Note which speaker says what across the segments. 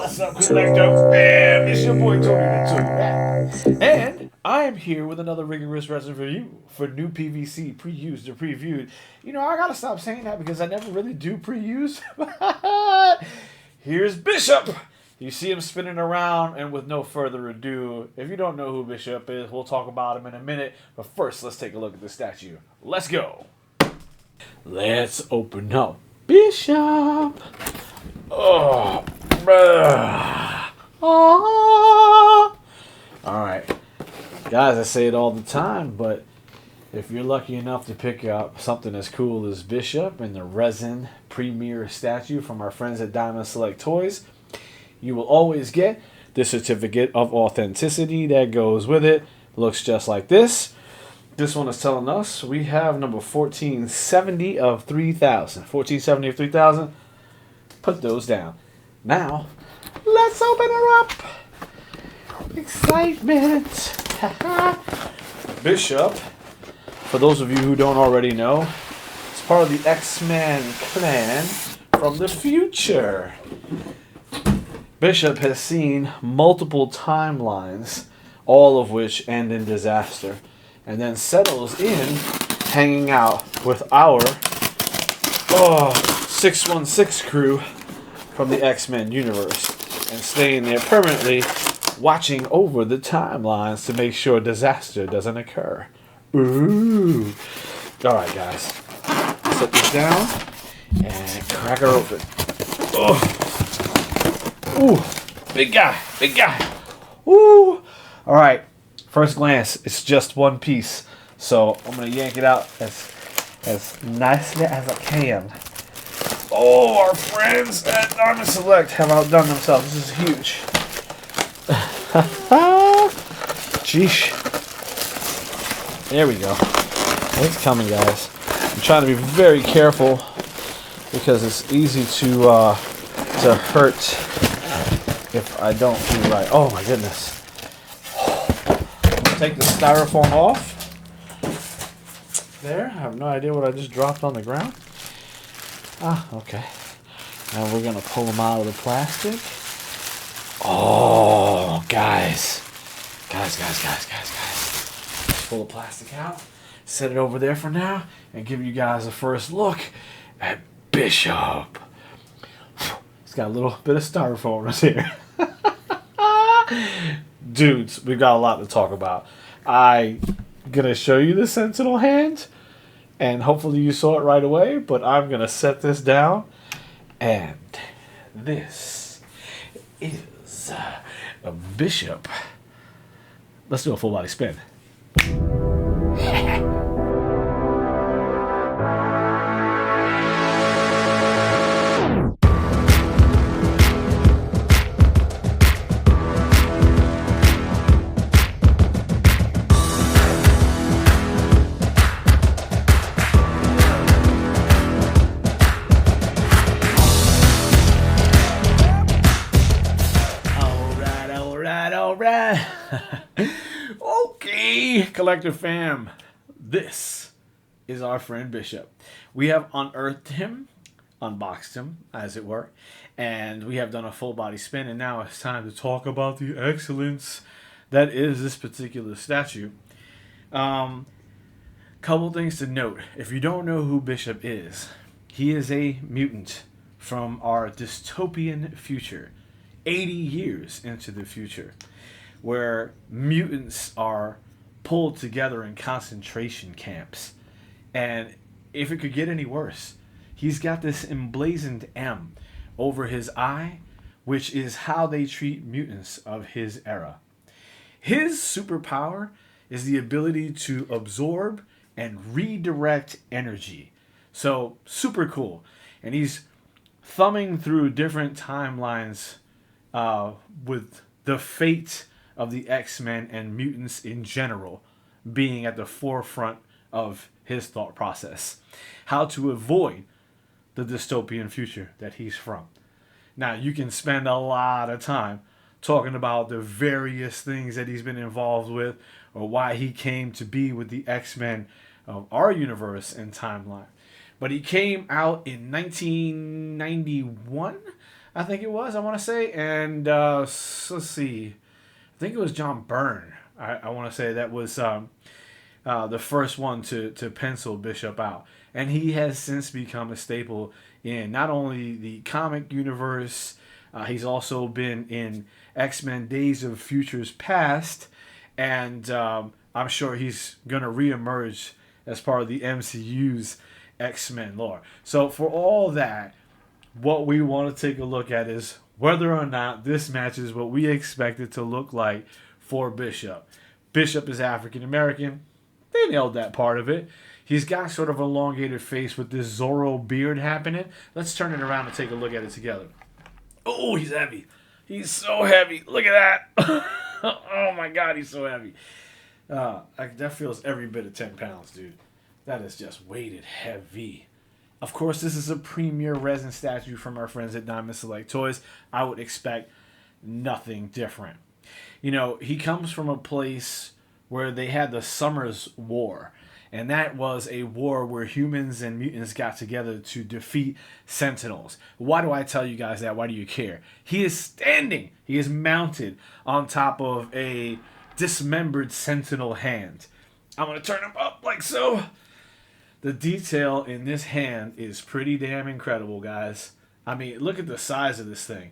Speaker 1: What's up, Collector? And it's your boy Tony the Tune back. And I am here with another rigorous wrestling review for new PVC, pre-used or previewed. You know, I gotta stop saying that because I never really do pre-use. Here's Bishop. You see him spinning around, and with no further ado, if you don't know who Bishop is, we'll talk about him in a minute. But first, let's take a look at the statue. Let's go. Let's open up Bishop. Oh, alright. Guys, I say it all the time, but if you're lucky enough to pick up something as cool as Bishop and the resin premier statue from our friends at Diamond Select Toys, you will always get the certificate of authenticity that goes with it. Looks just like this. This one is telling us we have number 1470 of 3000. 1470 of 3000. Put those down. Now, let's open her up. Excitement. Bishop, for those of you who don't already know, is part of the X-Men clan from the future. Bishop has seen multiple timelines, all of which end in disaster, and then settles in hanging out with our 616 crew from the X-Men universe, and staying there permanently, watching over the timelines to make sure disaster doesn't occur. Ooh. Alright, guys. Set this down and crack her open. Oh. Ooh, big guy, big guy. Ooh. All right, first glance, it's just one piece. So I'm going to yank it out as nicely as I can. Oh, our friends at Diamond Select have outdone themselves. This is huge. Sheesh. There we go. It's coming, guys. I'm trying to be very careful because it's easy to hurt if I don't do right. Oh my goodness. Take the styrofoam off. There. I have no idea what I just dropped on the ground. Okay. Now we're going to pull them out of the plastic. Oh, guys. Guys. Pull the plastic out. Set it over there for now and give you guys a first look at Bishop. It's got a little bit of styrofoam right here. Dudes, we've got a lot to talk about. I'm going to show you the Sentinel hand, and hopefully you saw it right away, but I'm going to set this down, and this is a Bishop. Let's do a full body spin. Alright. Okay, Collector fam. This is our friend Bishop. We have unearthed him, unboxed him, as it were, and we have done a full body spin, and now it's time to talk about the excellence that is this particular statue. Couple things to note. If you don't know who Bishop is, he is a mutant from our dystopian future. 80 years into the future, where mutants are pulled together in concentration camps. And if it could get any worse, he's got this emblazoned M over his eye, which is how they treat mutants of his era. His superpower is the ability to absorb and redirect energy. So, super cool. And he's thumbing through different timelines with the fate of the X-Men and mutants in general being at the forefront of his thought process. How to avoid the dystopian future that he's from. Now, you can spend a lot of time talking about the various things that he's been involved with or why he came to be with the X-Men of our universe and timeline. But he came out in 1991, I think it was, I want to say. And let's see. I think it was John Byrne. I want to say that was the first one to pencil Bishop out. And he has since become a staple in not only the comic universe, he's also been in X-Men Days of Futures Past. And I'm sure he's going to reemerge as part of the MCU's X-Men lore. So for all that, what we want to take a look at is whether or not this matches what we expect it to look like for Bishop. Bishop is African American. They nailed that part of it. He's got sort of an elongated face with this Zorro beard happening. Let's turn it around and take a look at it together. Oh, he's heavy. He's so heavy. Look at that. Oh my God, he's so heavy. That feels every bit of 10 pounds, dude. That is just weighted heavy. Of course, this is a premier resin statue from our friends at Diamond Select Toys. I would expect nothing different. You know, he comes from a place where they had the Summers War. And that was a war where humans and mutants got together to defeat Sentinels. Why do I tell you guys that? Why do you care? He is standing. He is mounted on top of a dismembered Sentinel hand. I'm going to turn him up like so. The detail in this hand is pretty damn incredible, guys. I mean, look at the size of this thing.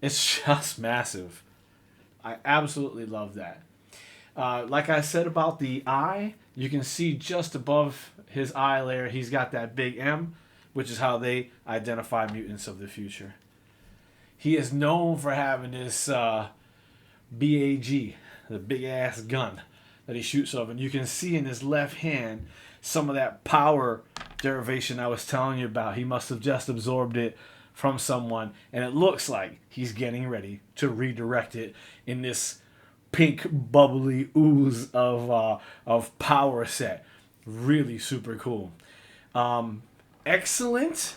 Speaker 1: It's just massive. I absolutely love that. Like I said about the eye, you can see just above his eye layer, he's got that big M, which is how they identify mutants of the future. He is known for having this BAG, the big ass gun that he shoots off. And you can see in his left hand some of that power derivation I was telling you about. He must have just absorbed it from someone. And it looks like he's getting ready to redirect it in this pink bubbly ooze of power set. Really super cool. Excellent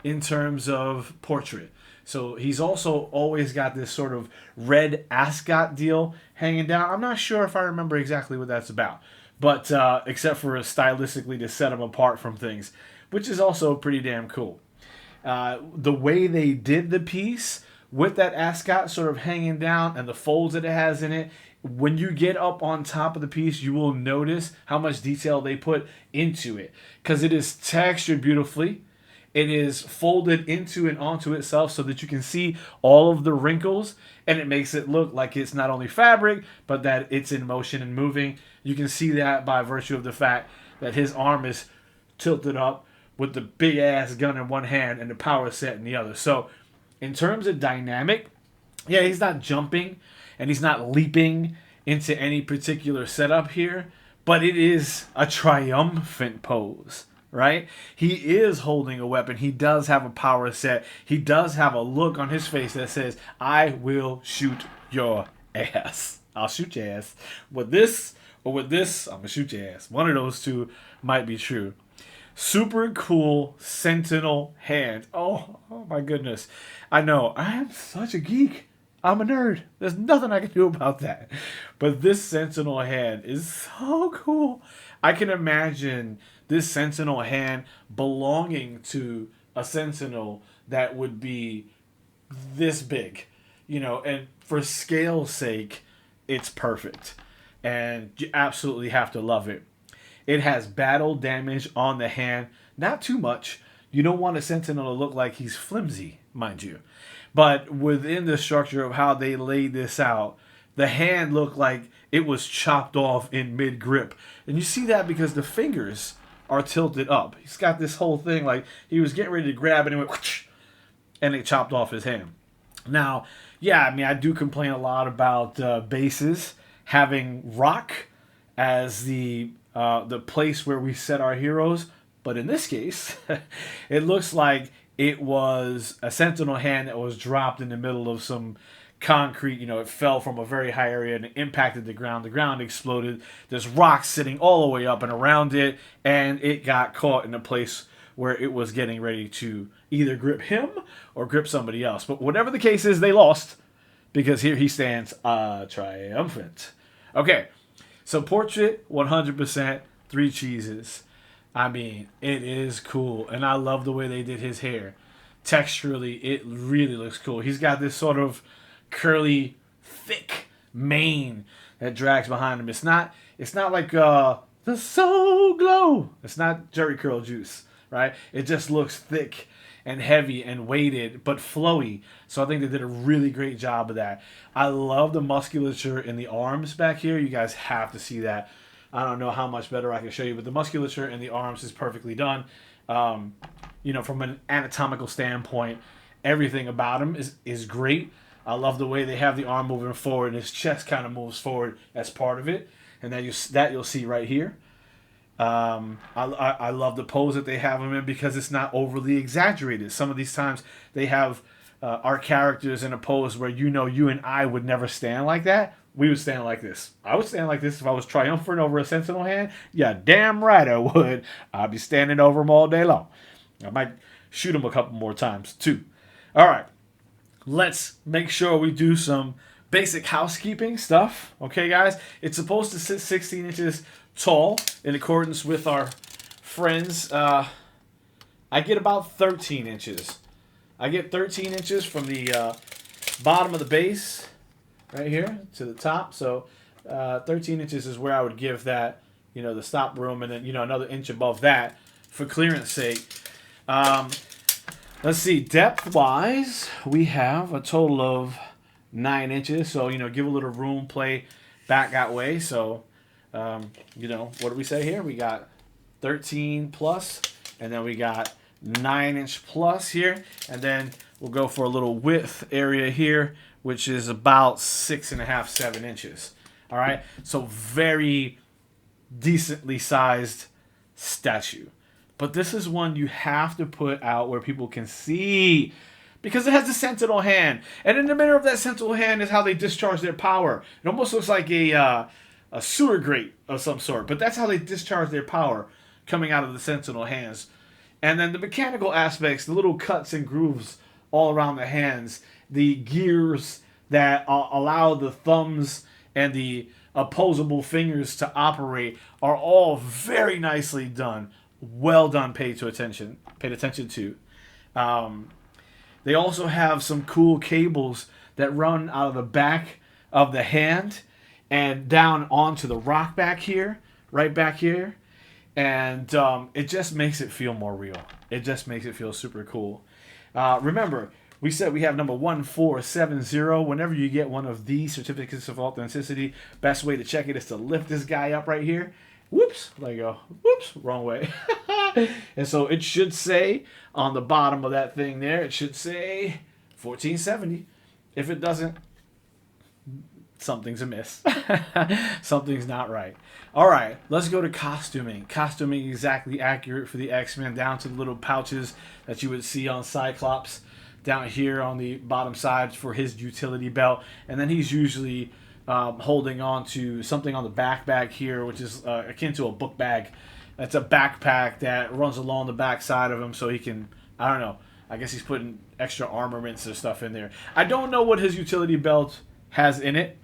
Speaker 1: in terms of portrait. So he's also always got this sort of red ascot deal hanging down. I'm not sure if I remember exactly what that's about, but except for stylistically to set him apart from things, which is also pretty damn cool. The way they did the piece with that ascot sort of hanging down and the folds that it has in it, when you get up on top of the piece, you will notice how much detail they put into it, because it is textured beautifully. It is folded into and onto itself so that you can see all of the wrinkles, and it makes it look like it's not only fabric, but that it's in motion and moving. You can see that by virtue of the fact that his arm is tilted up with the big ass gun in one hand and the power set in the other. So in terms of dynamic, yeah, he's not jumping and he's not leaping into any particular setup here, but it is a triumphant pose. Right? He is holding a weapon. He does have a power set. He does have a look on his face that says, I will shoot your ass. I'll shoot your ass. With this or with this, I'm going to shoot your ass. One of those two might be true. Super cool Sentinel hand. Oh my goodness. I know. I am such a geek. I'm a nerd. There's nothing I can do about that. But this Sentinel hand is so cool. I can imagine this Sentinel hand belonging to a Sentinel that would be this big, you know, and for scale's sake, it's perfect. And you absolutely have to love it. It has battle damage on the hand, not too much. You don't want a Sentinel to look like he's flimsy, mind you. But within the structure of how they laid this out, the hand looked like it was chopped off in mid-grip. And you see that because the fingers are tilted up. He's got this whole thing like he was getting ready to grab it and it went whoosh, and it chopped off his hand. Now, yeah, I mean, I do complain a lot about bases having rock as the place where we set our heroes, but in this case, it looks like it was a Sentinel hand that was dropped in the middle of some concrete. You know, it fell from a very high area and it impacted the ground. The ground exploded. There's rocks sitting all the way up and around it, and it got caught in a place where it was getting ready to either grip him or grip somebody else. But whatever the case is, they lost, because here he stands triumphant. Okay, so portrait 100%, 3 cheeses. I mean, it is cool, and I love the way they did his hair. texturally, it really looks cool. He's got this sort of curly, thick mane that drags behind him. It's not like the Soul Glow. It's not Jerry Curl Juice, right? It just looks thick and heavy and weighted, but flowy. So I think they did a really great job of that. I love the musculature in the arms back here. You guys have to see that. I don't know how much better I can show you, but the musculature in the arms is perfectly done. From an anatomical standpoint, everything about him is great. I love the way they have the arm moving forward, and his chest kind of moves forward as part of it, and that you'll see right here. I love the pose that they have him in because it's not overly exaggerated. Some of these times they have our characters in a pose where you and I would never stand like that. We would stand like this. I would stand like this if I was triumphant over a Sentinel hand. Yeah, damn right I would. I'd be standing over him all day long. I might shoot him a couple more times too. All right, let's make sure we do some basic housekeeping stuff. Okay, guys? It's supposed to sit 16 inches tall in accordance with our friends. I get about 13 inches. I get 13 inches from the bottom of the base right here to the top. So 13 inches is where I would give that, the stop room, and then, another inch above that for clearance sake. Let's see, depth-wise, we have a total of 9 inches. So, give a little room, play back that way. So, what do we say here? We got 13 plus, and then we got 9-inch plus here. And then we'll go for a little width area here, which is about 6.5, 7 inches. All right, so very decently sized statue. But this is one you have to put out where people can see, because it has a sentinel hand. And in the middle of that sentinel hand is how they discharge their power. It almost looks like a sewer grate of some sort, but that's how they discharge their power, coming out of the sentinel hands. And then the mechanical aspects, the little cuts and grooves all around the hands, the gears that allow the thumbs and the opposable fingers to operate are all very nicely done. Well done, paid attention to. They also have some cool cables that run out of the back of the hand and down onto the rock back here, right back here. And it just makes it feel more real. It just makes it feel super cool. Remember, we said we have number 1470. Whenever you get one of these certificates of authenticity, best way to check it is to lift this guy up right here. Whoops, there you go. Whoops, wrong way. And so it should say on the bottom of that thing there, it should say 1470. If it doesn't, something's amiss. Something's not right. All right, let's go to costuming. Costuming exactly accurate for the X-Men, down to the little pouches that you would see on Cyclops down here on the bottom side for his utility belt. And then he's usually holding on to something on the back here, which is akin to a book bag. That's a backpack that runs along the back side of him so he can, I don't know, I guess he's putting extra armaments or stuff in there. I don't know what his utility belt has in it.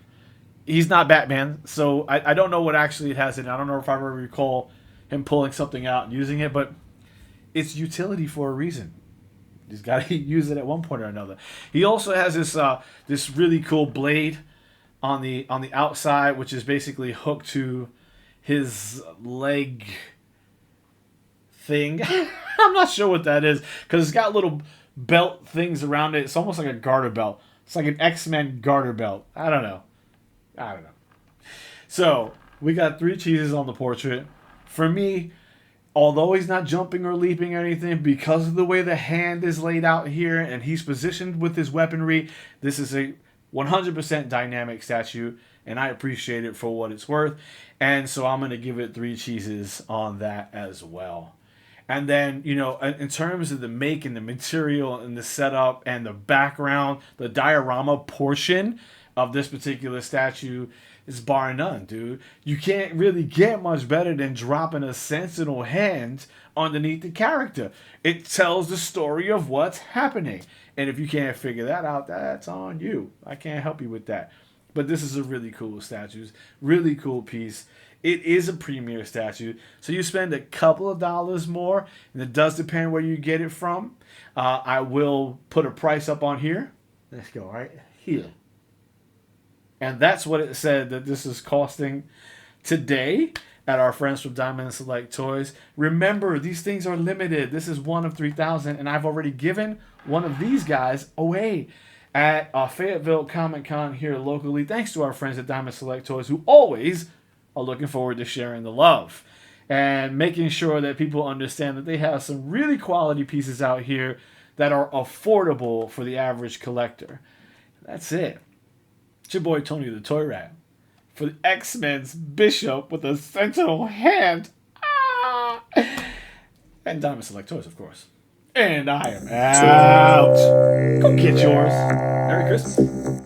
Speaker 1: He's not Batman, so I don't know what actually it has in it. I don't know if I ever recall him pulling something out and using it, but it's utility for a reason. He's got to use it at one point or another. He also has this really cool blade on the outside, which is basically hooked to his leg thing. I'm not sure what that is, because it's got little belt things around it. It's almost like a garter belt. It's like an X-Men garter belt. I don't know. So we got 3 cheeses on the portrait. For me, although he's not jumping or leaping or anything, because of the way the hand is laid out here and he's positioned with his weaponry, this is a 100% dynamic statue, and I appreciate it for what it's worth. And so I'm going to give it 3 cheeses on that as well. And then, in terms of the make and the material and the setup and the background, the diorama portion of this particular statue is bar none, dude. You can't really get much better than dropping a sentinel hand underneath the character. It tells the story of what's happening. And if you can't figure that out, that's on you. I can't help you with that. But this is a really cool statue. Really cool piece. It is a premier statue. So you spend a couple of dollars more, and it does depend where you get it from. I will put a price up on here. Let's go right here. And that's what it said that this is costing today at our friends from Diamond Select Toys. Remember, these things are limited. This is one of 3,000, and I've already given one of these guys away at Fayetteville Comic Con here locally, thanks to our friends at Diamond Select Toys, who always are looking forward to sharing the love and making sure that people understand that they have some really quality pieces out here that are affordable for the average collector. That's it. It's your boy Tony the Toy Rat for the X-Men's Bishop with a sentinel hand. Ah! And Diamond Select Toys, of course. And I am out. Go get yours. Merry Christmas.